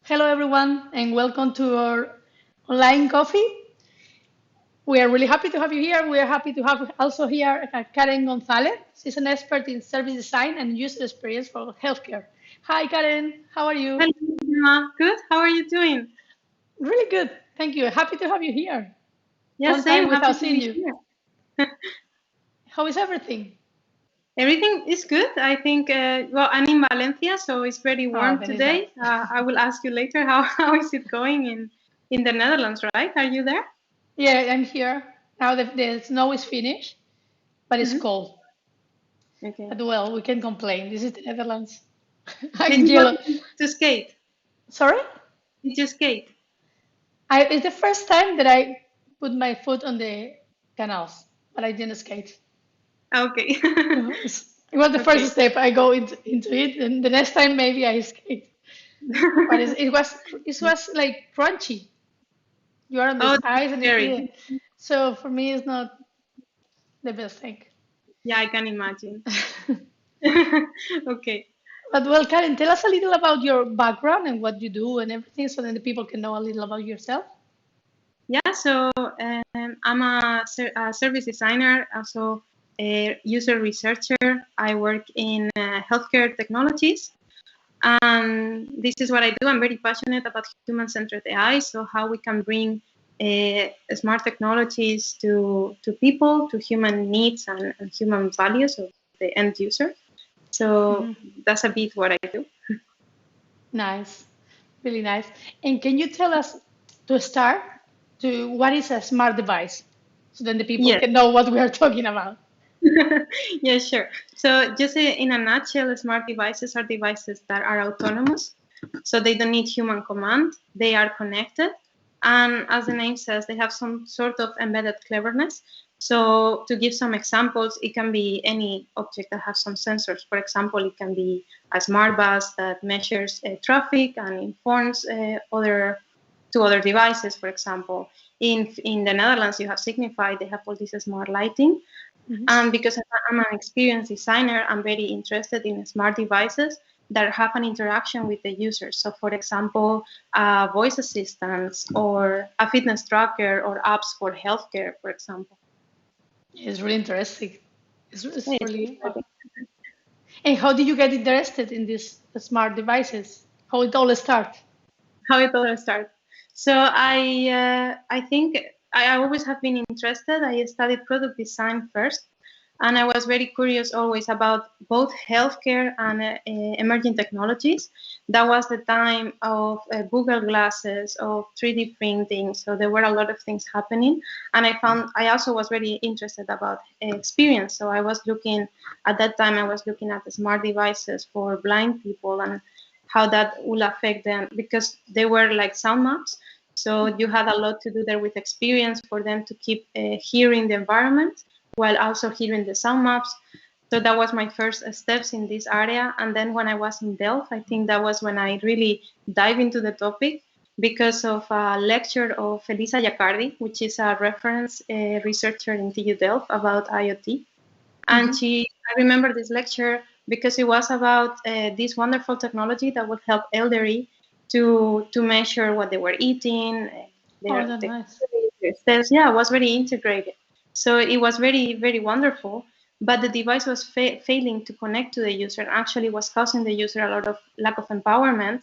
Hello, everyone, and welcome to our online coffee. We are really happy to have you here. We are happy to have also here Karen Gonzalez. She's an expert in service design and user experience for healthcare. Hi, Karen. How are you? Hello, Gemma. Good. How are you doing? Really good. Thank you. Happy to have you here. Yeah, Long time same. Happy without to seeing be you. here. How is everything? Everything is good. I think, well, I'm in Valencia, so it's very Oh, warm very nice. today. I will ask you later how is it going in the Netherlands, right? Are you there? Yeah, I'm here. Now the snow is finished, but it's Hmm. cold. Okay. But well, we can complain. This is the Netherlands. Did I'm you go yellow. to skate? Sorry? Did you skate? It's the first time that I put my foot on the canals, but I didn't skate. Okay. It was the first Okay. step. I go into it, and the next time maybe I skate. But it was like crunchy. You are on Oh, this ice, and scary. yeah. So for me, it's not the best thing. Yeah, I can imagine. Okay. But well, Karen, tell us a little about your background and what you do and everything, so then the people can know a little about yourself. Yeah, so I'm a service designer, also a user researcher. I work in healthcare technologies, and this is what I do. I'm very passionate about human-centered AI, so how we can bring smart technologies to people, to human needs and human values of the end user. So Mhm. that's a bit what I do. Nice, really nice. And can you tell us to start to what is a smart device, so then the people Yes. can know what we are talking about? Yeah, sure. So, just in a nutshell, smart devices are devices that are autonomous. So, they don't need human command, they are connected. And as the name says, they have some sort of embedded cleverness. So, to give some examples, it can be any object that has some sensors. For example, it can be a smart bus that measures traffic and informs other devices, for example. In the Netherlands, you have Signify, they have all this smart lighting. Mhm. And because I'm an experienced designer, I'm very interested in smart devices that have an interaction with the user. So, for example, voice assistants or a fitness tracker or apps for healthcare, for example. It's really interesting. It's Yeah, it's very really wow. exciting. And how did you get interested in these smart devices? How it all start? How it all started. So I think I always have been interested. I studied product design first, and I was very curious always about both healthcare and emerging technologies. That was the time of Google Glasses, of 3D printing. So there were a lot of things happening, and I also was very interested about experience. So I was looking at that time. I was looking at the smart devices for blind people and how that will affect them because they were like sound maps. So you had a lot to do there with experience for them to keep hearing the environment while also hearing the sound maps. So that was my first steps in this area. And then when I was in Delft, I think that was when I really dive into the topic because of a lecture of Elisa Iacardi, which is a reference researcher in TU Delft about IoT. And Hmm. I remember this lecture because it was about this wonderful technology that would help elderly to measure what they were eating, Oh, their, that's their, nice. their steps. Yeah, it was very integrated. So it was very, very wonderful. But the device was failing to connect to the user and actually was causing the user a lot of lack of empowerment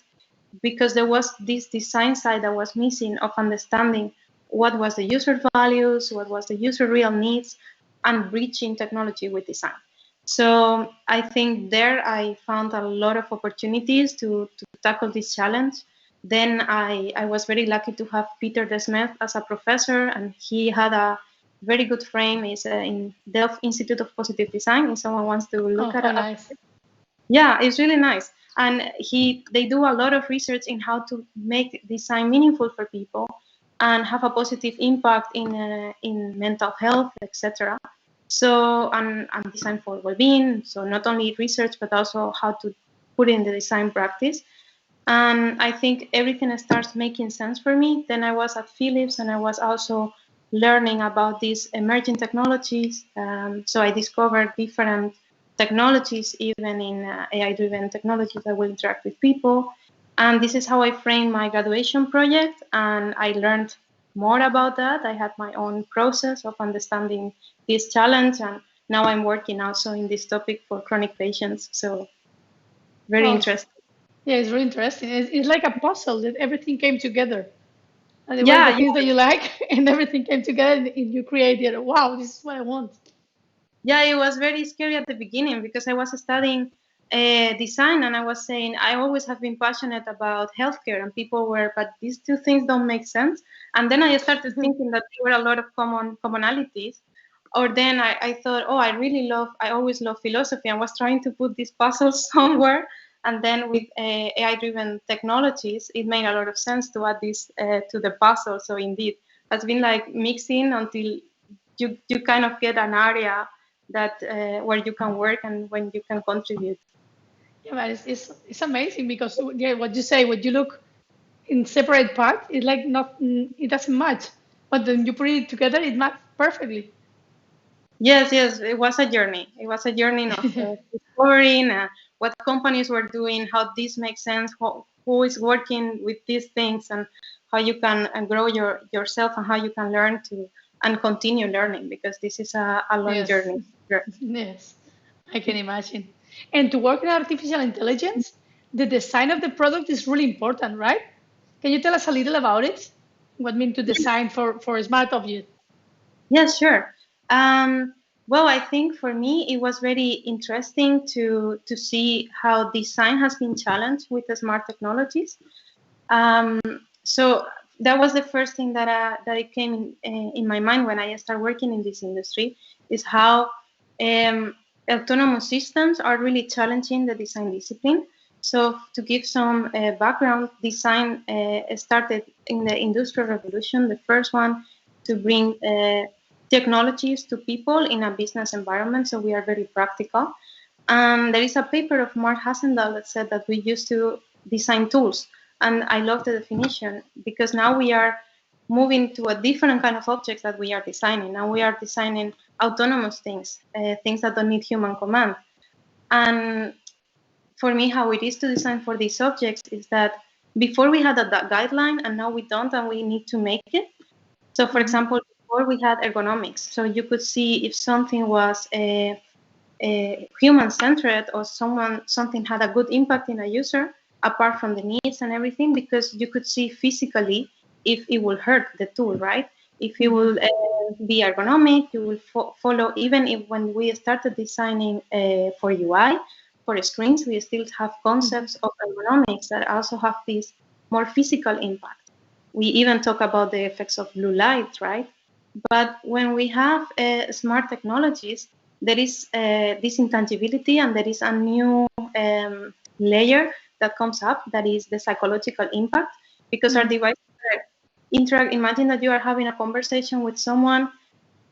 because there was this design side that was missing of understanding what was the user values, what was the user real needs, and bridging technology with design. So I think there I found a lot of opportunities to tackle this challenge. Then I was very lucky to have Peter Desmet as a professor, and he had a very good frame. Is in Delft Institute of Positive Design. If someone wants to Oh, look at how it, nice. yeah, it's really nice. And they do a lot of research in how to make design meaningful for people and have a positive impact in mental health, etc. So and design for well-being. So not only research but also how to put in the design practice. And I think everything starts making sense for me. Then I was at Philips and I was also learning about these emerging technologies. So I discovered different technologies, even in AI driven technologies that will interact with people. And this is how I framed my graduation project, and I learned more about that. I had my own process of understanding this challenge, and now I'm working also in this topic for chronic patients. So very Wow. interesting. Yeah, it's really interesting. It's like a puzzle that everything came together. And it was the Yeah, things that you like, and everything came together, and you created. Wow, this is what I want. yeah, it was very scary at the beginning because I was studying design, and I was saying I always have been passionate about healthcare, and people were, but these two things don't make sense. And then I started thinking that there were a lot of commonalities. Or then I thought, oh, I always love philosophy. I was trying to put this puzzle somewhere. And then with AI-driven technologies, it made a lot of sense to add this to the puzzle. So indeed, it's been like mixing until you kind of get an area that where you can work and when you can contribute. Yeah, but it's amazing because yeah, what you say, when you look in separate parts, it's like not it doesn't match, but then you put it together, it matches perfectly. Yes, yes, it was a journey. It was a journey of discovering what companies were doing, how this makes sense, who is working with these things, and how you can grow yourself and how you can learn to and continue learning because this is a long Yes, journey. Sure. yes, I can imagine. And to work in artificial intelligence, the design of the product is really important, right? Can you tell us a little about it? What mean to design for a smart object? Yes, sure. Um, well, I think for me it was very interesting to see how design has been challenged with the smart technologies. Um, so that was the first thing that it came in my mind when I started working in this industry is how autonomous systems are really challenging the design discipline. So to give some background, design started in the Industrial Revolution, the first one to bring technologies to people in a business environment. So we are very practical. And there is a paper of Mark Hasendal that said that we used to design tools. And I love the definition because now we are moving to a different kind of objects that we are designing. Now we are designing autonomous things, things that don't need human command. And for me, how it is to design for these objects is that before we had a guideline and now we don't and we need to make it. So for Mhm. example, before we had ergonomics. So you could see if something was human centered or something had a good impact in a user apart from the needs and everything because you could see physically if it will hurt the tool, right? If it will Mhm. be ergonomic, you will follow. Even if when we started designing for UI for screens, we still have Mhm. concepts of ergonomics that also have this more physical impact. We even talk about the effects of blue light, right? But when we have smart technologies, there is this intangibility and there is a new layer that comes up that is the psychological impact because our Mhm. devices interact. Imagine that you are having a conversation with someone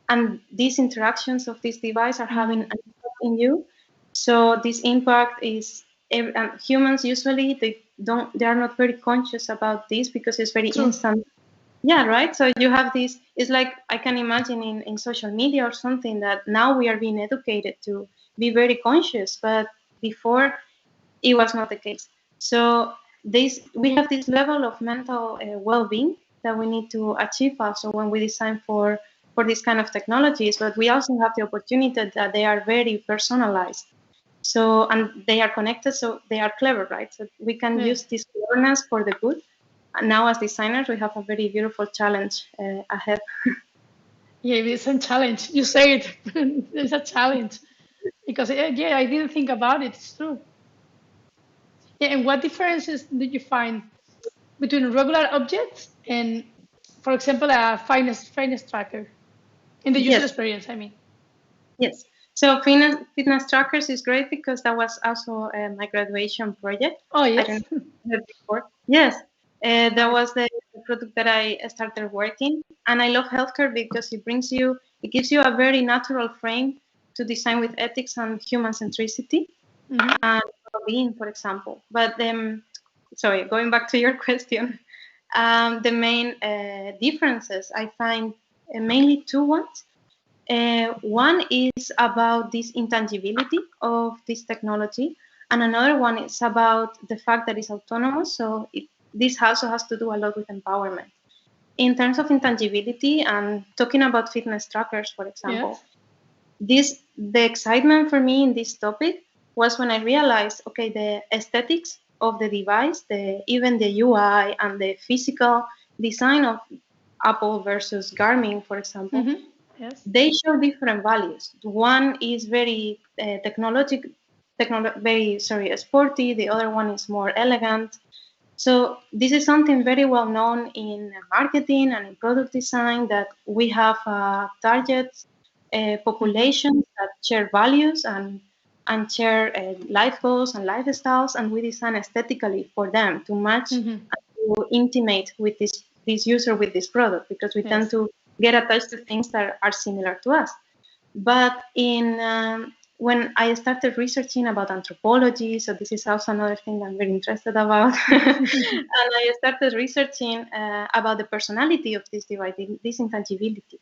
and these interactions of this device are having Mhm. an impact in you. So this impact is and humans usually they are not very conscious about this because it's very True. instant. Yeah, right. So you have this, it's like I can imagine in social media or something that now we are being educated to be very conscious, but before it was not the case. So this we have this level of mental well-being that we need to achieve also when we design for these kind of technologies, but we also have the opportunity that they are very personalized. So and they are connected, so they are clever, right? So we can Yeah. use this cleverness for the good and now, as designers, we have a very beautiful challenge ahead. Yeah, it's a challenge. You say it. It's a challenge because yeah, I didn't think about it. It's true. Yeah, and what differences did you find between regular objects and, for example, a fitness tracker in the user Yes, experience? I mean. yes. So fitness trackers is great because that was also my graduation project. Oh I don't yes. know if before. Yes, that Nice. was the product that I started working, and I love healthcare because it gives you a very natural frame to design with ethics and human centricity Hmm. and well-being, for example. But sorry, going back to your question, the main differences I find mainly two ones. One is about this intangibility of this technology, And another one is about the fact that it's autonomous. So this also has to do a lot with empowerment. In terms of intangibility and talking about fitness trackers, for example, Yes. the excitement for me in this topic was when I realized, okay, the aesthetics of the device, even the UI and the physical design of Apple versus Garmin, for example, Mm-hmm. Yes. they show different values. One is very sporty. The other one is more elegant. So this is something very well known in marketing and in product design, that we have targets, Mm-hmm. populations that share values and share life goals and lifestyles, and we design aesthetically for them to match Mm-hmm. and to intimate with this user with this product, because we tend Yes. to get attached to things that are similar to us. But when I started researching about anthropology, so this is also another thing I'm very interested about, and I started researching about the personality of this device, this intangibility,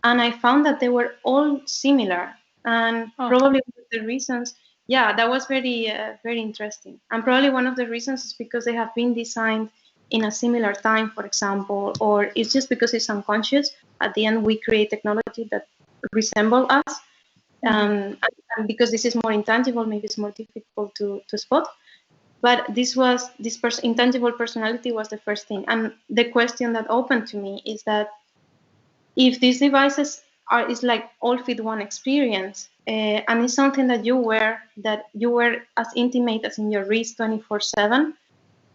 and I found that they were all similar. And Oh, probably one of the reasons, yeah, that was very interesting. And probably one of the reasons is because they have been designed in a similar time, for example, or it's just because it's unconscious. At the end, we create technology that resemble us, mm-hmm. and because this is more intangible, maybe it's more difficult to spot. But intangible personality was the first thing, and the question that opened to me is that if these devices is like all fit one experience, and it's something that you wear as intimate as in your wrist 24/7,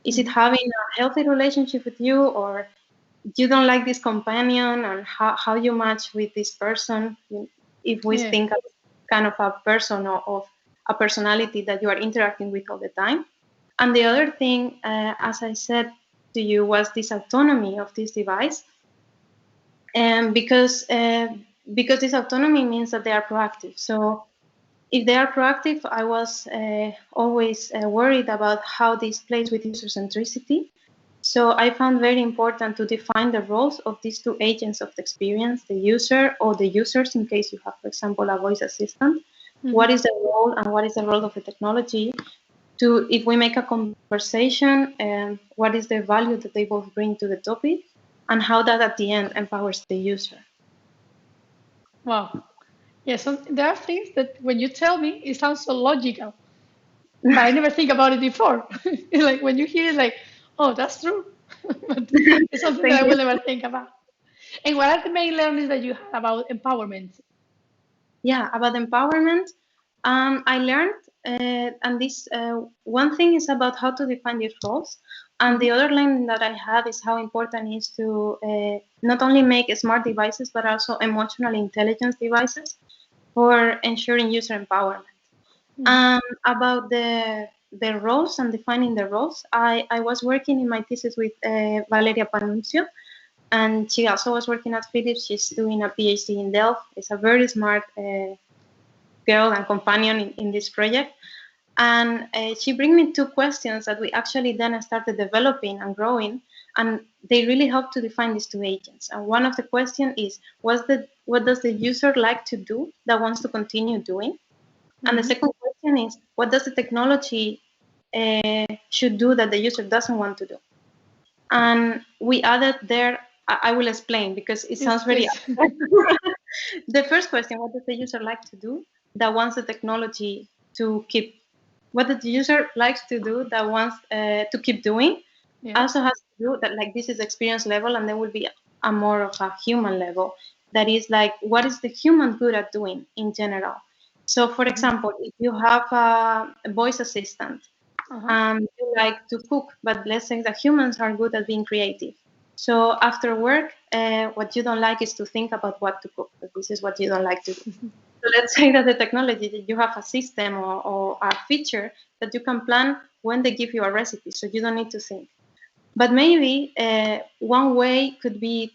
is it Mm-hmm. having a healthy relationship with you, or you don't like this companion, and how you match with this person? If we Yeah. think of kind of a person, or of a personality that you are interacting with all the time. And the other thing, as I said to you, was this autonomy of this device, and because this autonomy means that they are proactive. So if they are proactive, I was always worried about how this plays with user centricity. So I found very important to define the roles of these two agents of the experience, the user or the users, in case you have, for example, a voice assistant. What Mm-hmm. is the role and what is the role of the technology? To, if we make a conversation, what is the value that they both bring to the topic, and how that at the end empowers the user. Wow. Yeah, so there are things that when you tell me, it sounds so logical, but I never think about it before. Like when you hear it, like, oh, that's true. But it's something that Thank I you. will never think about. And what are the main learnings that you had about empowerment? Yeah, about empowerment, I learned, and this one thing is about how to define these roles, and Mm-hmm. the other learning that I had is how important it is to not only make smart devices but also emotional intelligence devices for ensuring user empowerment. Mm-hmm. About the roles and defining the roles, I was working in my thesis with Valeria Panuncio, and she also was working at Philips. She's doing a PhD in Delft. It's a very smart girl and companion in this project. And she bring me two questions that we actually then started developing and growing, and they really help to define these two agents. And one of the questions is, what does the user like to do that wants to continue doing? And the Mm-hmm. second question is, what does the technology should do that the user doesn't want to do? And we added there, I will explain because it Yes, sounds very please. abstract. The first question, what does the user like to do that wants the technology to keep? What does the user likes to do that wants to keep doing? Also Yes. has to do that, like, this is experience level, and there will be a more of a human level. That is like, what is the human good at doing in general? So, for Mm-hmm. example, if you have a voice assistant, Uh-huh. you like to cook, but let's say that humans are good at being creative. So after work, what you don't like is to think about what to cook, but this is what you don't like to do. So let's say that the technology, that you have a system or a feature that you can plan when they give you a recipe, so you don't need to think. But maybe one way could be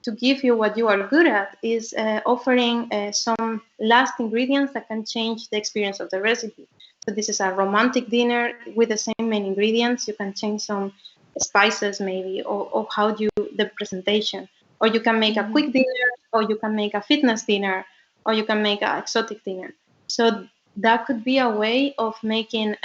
to give you what you are good at is offering some last ingredients that can change the experience of the recipe. So this is a romantic dinner with the same main ingredients. You can change some spices maybe, or how you the presentation. Or you can make a Mm-hmm. quick dinner, or you can make a fitness dinner, or you can make an exotic dinner. So that could be a way of making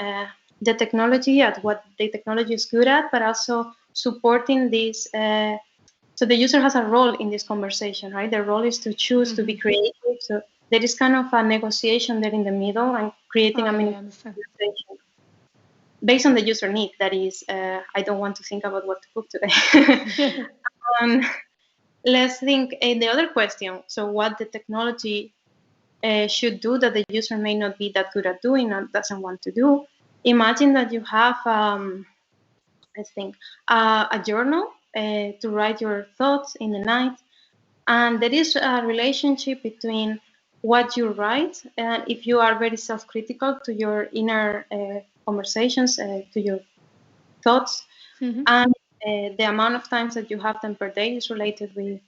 the technology at what the technology is good at, but also supporting this. So the user has a role in this conversation, right? Their role is to choose to be creative. So there is kind of a negotiation there in the middle and creating a I meaningful understand. conversation based on the user need. That is, I don't want to think about what to cook today. um, let's think in the other question. So what the technology should do that the user may not be that good at doing and doesn't want to do. Imagine that you have, I think, a journal to write your thoughts in the night, and there is a relationship between what you write and if you are very self-critical to your inner conversations, to your thoughts, and the amount of times that you have them per day is related with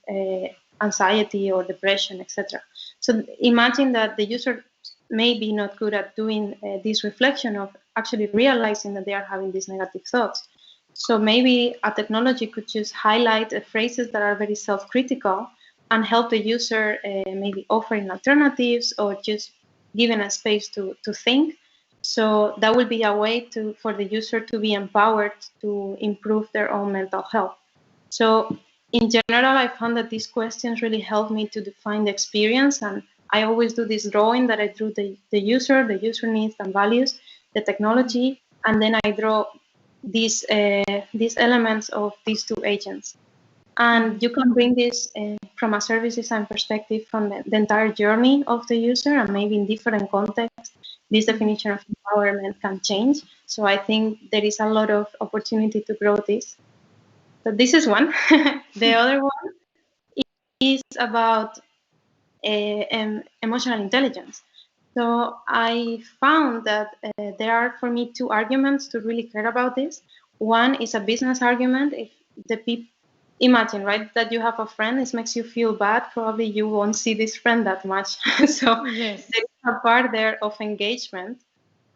anxiety or depression, etc. So imagine that the user may be not good at doing this reflection of actually realizing that they are having these negative thoughts. So maybe a technology could just highlight phrases that are very self-critical and help the user maybe offering alternatives or just giving a space to think. So that will be a way for the user to be empowered to improve their own mental health. So in general, I found that these questions really help me to define the experience. And I always do this drawing that I drew the user needs and values, the technology, and then I draw these elements of these two agents. And you can bring this from a service design perspective from the entire journey of the user, and maybe in different contexts, this definition of empowerment can change. So I think there is a lot of opportunity to grow this. So this is one. The other one is about emotional intelligence. So I found that there are, for me, two arguments to really care about this. One is a business argument. If the people imagine, right, that you have a friend, this makes you feel bad. Probably you won't see this friend that much. So Yes. there is a part there of engagement.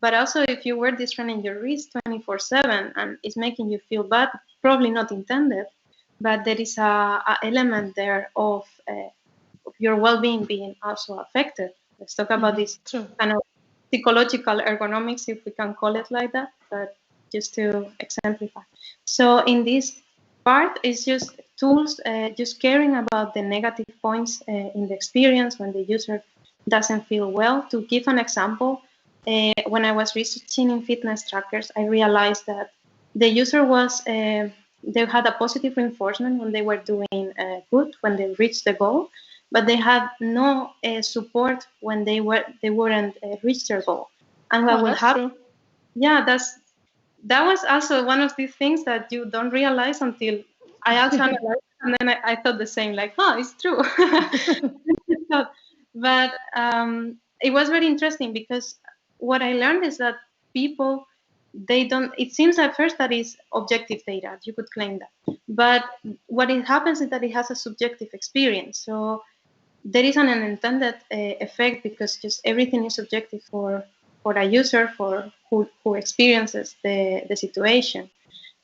But also, if you wear this friend in your wrist 24/7 and it's making you feel bad, probably not intended, but there is a element there of your well-being being also affected. Let's talk about this True. kind of psychological ergonomics, if we can call it like that, but just to exemplify. So in this part, it's just tools, just caring about the negative points in the experience when the user doesn't feel well. To give an example, when I was researching in fitness trackers, I realized that the user was they had a positive reinforcement when they were doing good, when they reached the goal, but they had no support when they weren't reached their goal. And what Oh, will that's happen? true. Yeah, that was also one of these things that you don't realize until I also analyzed, and then I thought the same, like, oh, it's true. But it was very interesting because what I learned is that people, they don't, it seems at first that is objective data, you could claim that, but what it happens is that it has a subjective experience. So there is an unintended effect because just everything is subjective for a user, for who experiences the situation.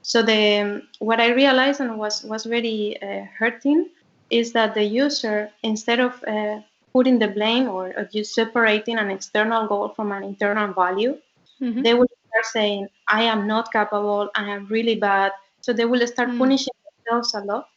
So the what I realized and was very hurting is that the user, instead of putting the blame or just separating an external goal from an internal value, they will start saying, I am not capable, I am really bad. So they will start punishing themselves a lot.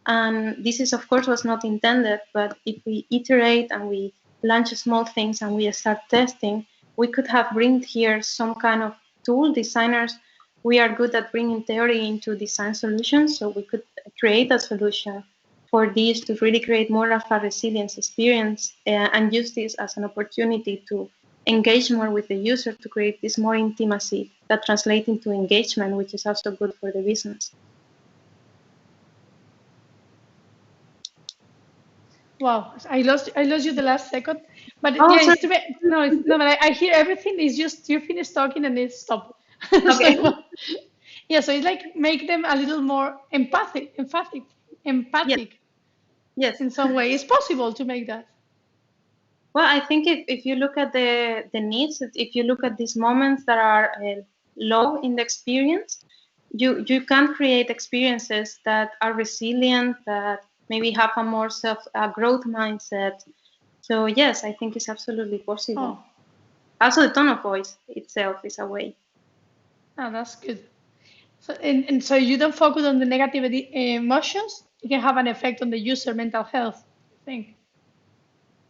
And this is, of course, was not intended, but if we iterate and we launch small things and we start testing, we could have bring here some kind of tool. Designers, we are good at bringing theory into design solutions, so we could create a solution for this to really create more of a resilience experience and use this as an opportunity to engage more with the user to create this more intimacy that translates into engagement, which is also good for the business. Wow, I lost you the last second, but Oh, yeah, sorry. it's to be, no, it's, no, but I hear everything. It's just you finish talking and it stop. So Okay. yeah, so it's like make them a little more Yes. empathic Yes. in some way. It's possible to make that. Well, I think if you look at the needs, if you look at these moments that are low in the experience, you can create experiences that are resilient, that maybe have a more self growth mindset. So yes, I think it's absolutely possible. Oh. Also, the tone of voice itself is a way. Oh, that's good. So, and so you don't focus on the negative emotions. It can have an effect on the user mental health, I think.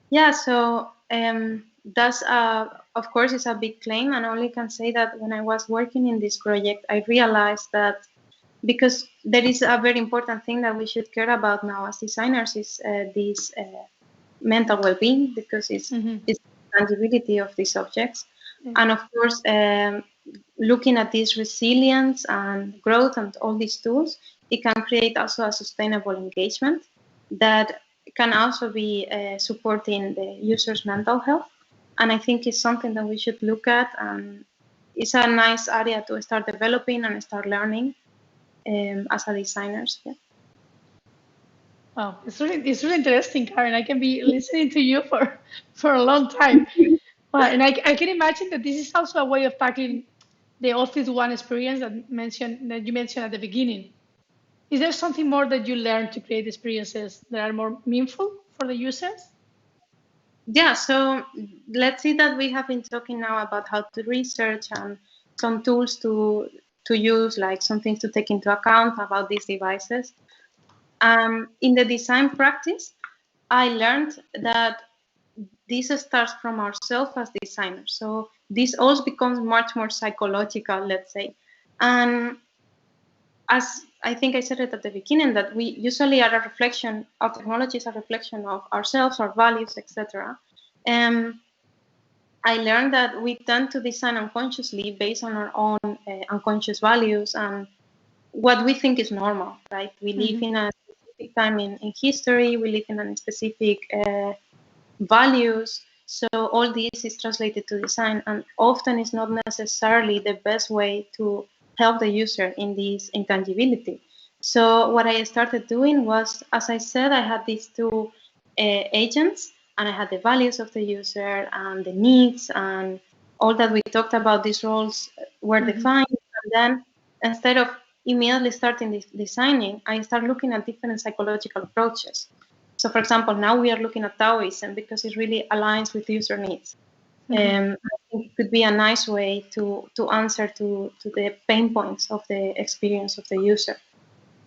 Yeah, so that's of course it's a big claim, and I only can say that when I was working in this project, I realized that because there is a very important thing that we should care about now as designers is this mental well-being because Hmm. it's the tangibility of these objects, Yeah. and of course looking at this resilience and growth and all these tools, it can create also a sustainable engagement that can also be supporting the user's mental health. And I think it's something that we should look at, and it's a nice area to start developing and start learning as a designers. Yeah. Wow, it's really interesting, Karen. I can be listening to you for a long time. Wow, and I can imagine that this is also a way of tackling the Office One experience that you mentioned at the beginning. Is there something more that you learn to create experiences that are more meaningful for the users? Yeah, so let's see that we have been talking now about how to research and some tools to use, like some things to take into account about these devices. In the design practice, I learned that this starts from ourselves as designers. So this also becomes much more psychological, let's say. And as I think I said it at the beginning, that we usually are a reflection, our technology is a reflection of ourselves, our values, etc. Um, I learned that we tend to design unconsciously based on our own unconscious values and what we think is normal, right? We live Hmm. in a specific time in history, we live in a specific values. So all this is translated to design, and often it's not necessarily the best way to help the user in this intangibility. So what I started doing was, as I said, I had these two agents, and I had the values of the user and the needs, and all that we talked about. These roles were Hmm. defined, and then instead of immediately starting designing, I started looking at different psychological approaches. So, for example, now we are looking at Taoism because it really aligns with user needs. Hmm. I think it could be a nice way to answer to the pain points of the experience of the user.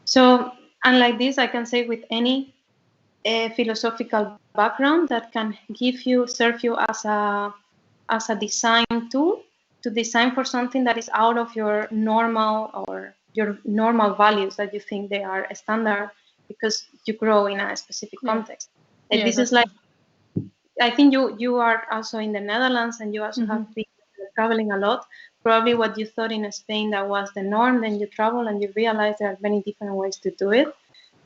So, unlike this, I can say with any philosophical background that can serve you as a design tool to design for something that is out of your normal or your normal values that you think they are a standard because you grow in a specific Yeah, context. yeah, This is that's like true. I think you are also in the Netherlands and you also have Hmm. been traveling a lot. Probably what you thought in Spain that was the norm, then you travel and you realize there are many different ways to do it.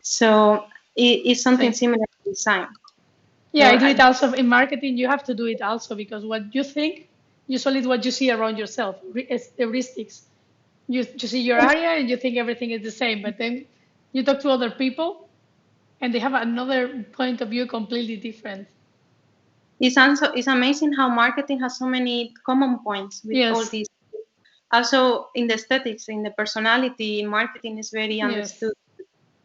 So it's something Same. similar to design. Yeah, So I do it also in marketing. You have to do it also because what you think usually is what you see around yourself. It's heuristics. You see your area and you think everything is the same, but then you talk to other people and they have another point of view completely different. it's amazing how marketing has so many common points with all Yes, these. Also in the aesthetics, in the personality, marketing is very yes. understood.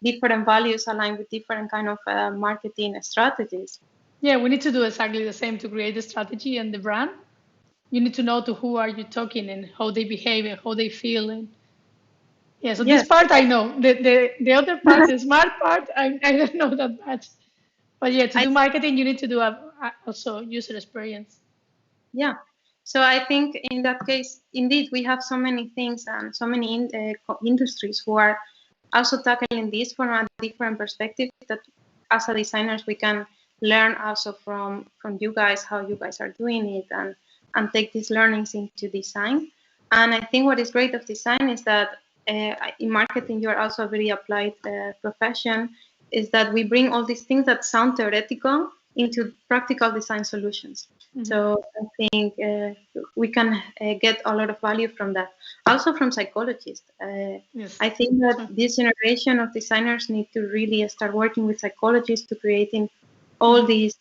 Different values align with different kind of marketing strategies. Yeah, we need to do exactly the same to create the strategy and the brand. You need to know to who are you talking and how they behave and how they feel. And yeah, so this Yes. part I know. The other part, the smart part, I don't know that much. But yeah, to I do marketing, you need to do also user experience. Yeah. So I think in that case, indeed, we have so many things and so many industries who are also tackling this from a different perspective that as a designers we can learn also from you guys how you guys are doing it and take these learnings into design. And I think what is great of design is that in marketing you're also a very applied profession is that we bring all these things that sound theoretical into practical design solutions. Hmm. So I think we can get a lot of value from that. Also from psychologists. Yes, I think that true. this generation of designers need to really start working with psychologists to creating all Hmm. these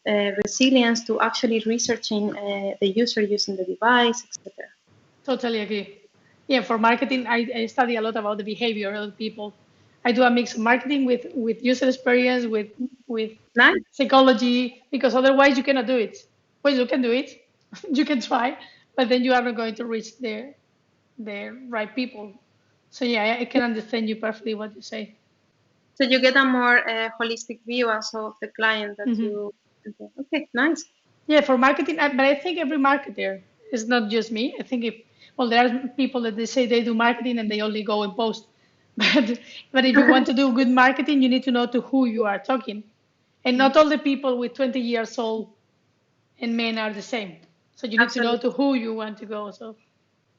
resilience to actually researching the user using the device, etc. Totally agree. Yeah, for marketing, I study a lot about the behavior of people. I do a mix of marketing with user experience, with Nice. psychology, because otherwise you cannot do it. Well, you can do it, you can try, but then you are not going to reach the right people. So yeah, I can understand you perfectly what you say. So you get a more holistic view also of the client that Hmm. you. Okay, nice. Yeah, for marketing, but I think every marketer is not just me. I think if well, there are people that they say they do marketing and they only go and post, but if you want to do good marketing, you need to know to who you are talking, and not all the people with 20 years old and men are the same. So you need to know Absolutely. to who you want to go. So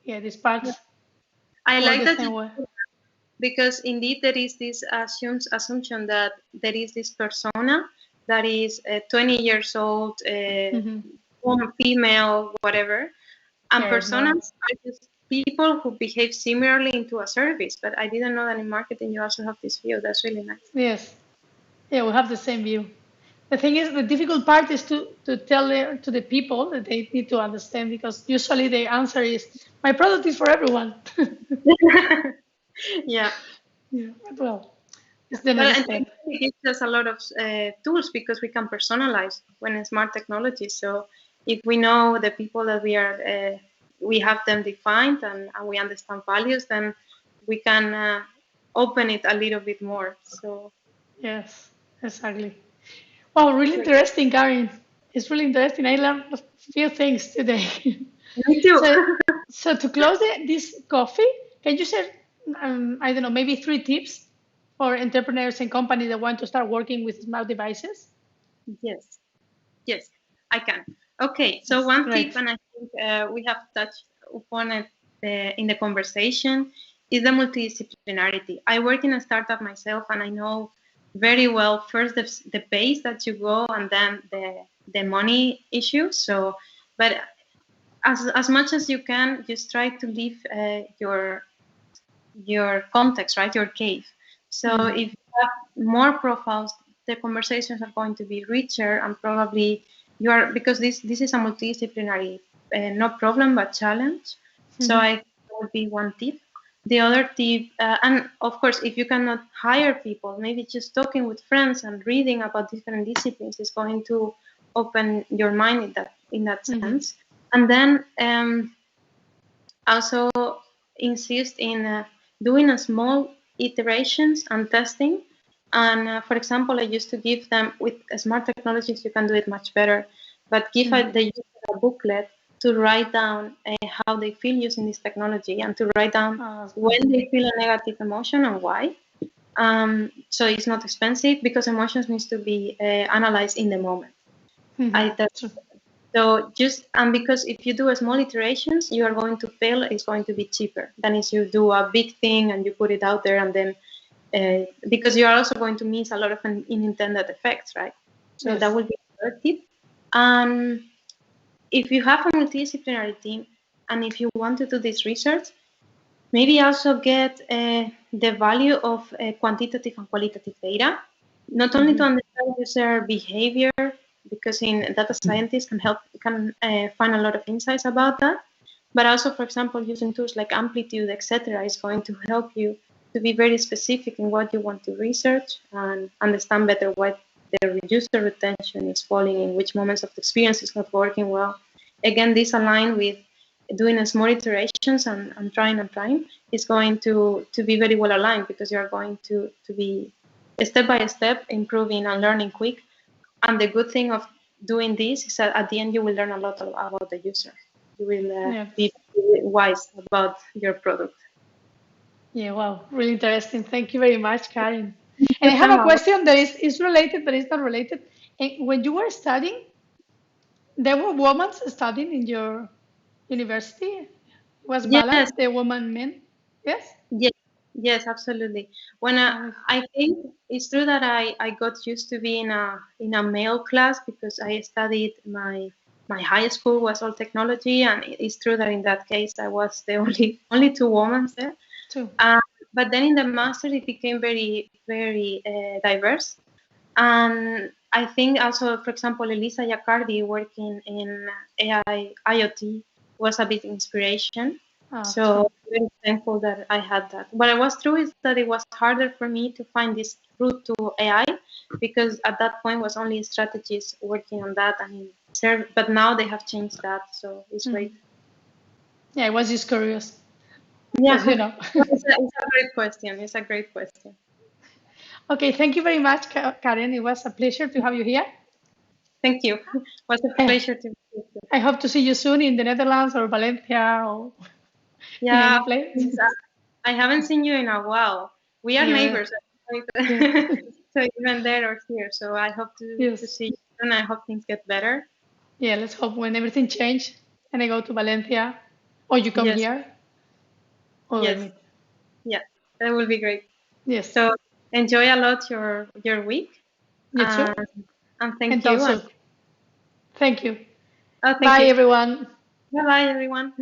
yeah, these Yeah. parts I work like the that you, same way. because indeed there is this assumption that there is this persona that is 20 years old, Hmm. female, whatever, and Yeah, no. personas are just people who behave similarly into a service. But I didn't know that in marketing you also have this view. That's really nice. Yes. Yeah, we have the same view. The thing is, the difficult part is to tell to the people that they need to understand because usually the answer is, my product is for everyone. Yeah. Yeah, but well, it's the Well, next and step. technology gives us a lot of tools because we can personalize when in smart technology. So if we know the people that we have them defined and we understand values, then we can open it a little bit more. So Yes, exactly. Wow, really great. interesting, Karen. It's really interesting. I learned a few things today. Me too. So, so to close this coffee, can you share, I don't know, maybe 3 tips for entrepreneurs and companies that want to start working with smart devices? Yes, yes, I can. Okay, so one tip, Great. and I think we have touched upon it in the conversation, is the multidisciplinarity. I work in a startup myself, and I know very well first the pace that you go, and then the money issue. So, but as much as you can, just try to leave your context, right? Your cave. So Hmm. if you have more profiles, the conversations are going to be richer and probably you are because this is a multidisciplinary not problem but challenge. So Hmm. I that would be one tip. The other tip, and of course, if you cannot hire people, maybe just talking with friends and reading about different disciplines is going to open your mind in that Hmm. sense. And then also insist in doing a small iterations and testing. And for example, I used to give them with smart technologies, you can do it much better, but give Hmm. the user a booklet to write down how they feel using this technology and to write down Oh, that's good. when they feel a negative emotion and why. So it's not expensive because emotions needs to be analyzed in the moment. Hmm. I True. so just and because if you do a small iterations, you are going to fail. It's going to be cheaper than if you do a big thing and you put it out there and then because you are also going to miss a lot of unintended effects, right? So that Yes. would be the third tip. And if you have a multidisciplinary team and if you want to do this research, maybe also get the value of quantitative and qualitative data, not only to Hmm. understand user behavior, because in data scientists can find a lot of insights about that, but also, for example, using tools like Amplitude, etc., is going to help you to be very specific in what you want to research and understand better what the user retention is falling in, which moments of the experience is not working well. Again, this align with doing a small iterations and trying is going to be very well aligned because you are going to be step by step improving and learning quick. And the good thing of doing this is that at the end you will learn a lot about the user. You will be Yes. wise about your product. Yeah, wow, really interesting. Thank you very much, Karen. And I You have come a out. question that is related, but it's not related. And when you were studying, there were women studying in your university. It was Yes, balanced, the woman men. Yes. yes, yes, absolutely. When Oh, I think it's true that I got used to be in a male class because I studied my high school was all technology, and it's true that in that case I was the only two women there. two. Uh, but then in the master it became very diverse, and I think also, for example, Elisa Iacardi working in AI IoT was a big inspiration. Ah, So true. I'm very thankful that I had that. What I was true is that it was harder for me to find this route to AI because at that point was only strategists working on that and in serve, but now they have changed that, so it's Mhm. great. Yeah, I was just curious Yeah, because you know. it's a great question. It's a great question. Okay, thank you very much, Karen. It was a pleasure to have you here. Thank you. It was a Eh, pleasure to meet you. I hope to see you soon in the Netherlands or Valencia or in Yeah, any place. I haven't seen you in a while. We are Yeah, neighbors, yeah, so even there or here. So I hope to yes. see you soon. I hope things get better. Yeah, let's hope when everything change and I go to Valencia or you come Yes, here, we'll yes, meet. yeah, that will be great. Yes, So enjoy a lot your week, you too. and and thank And you. also, thank you. Oh, thank Bye, you. everyone. Bye bye, everyone.